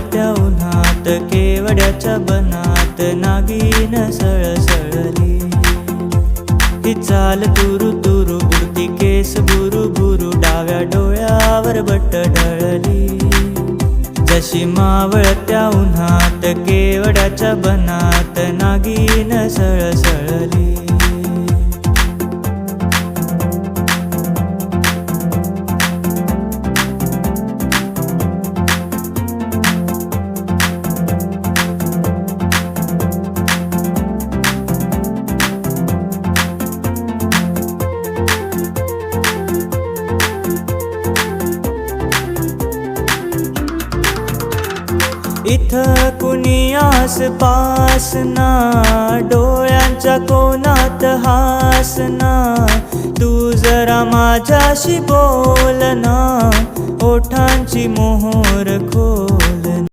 वळत्या उन्हात केवड्याच्या बनात नागिन सळसळली। ही चाल तुरु तुरु उडती केस बुरु बुरु डाव्या डोळ्यावर बट ढळली। जशी मावळत्या उन्हात केवड्याच्या बनात नागिन सळसळली। इथं कुणी आसपास ना, डोळ्यांच्या कोनात हास ना, तू जरा माझ्याशी बोल ना, ओठांची मोहोर खोल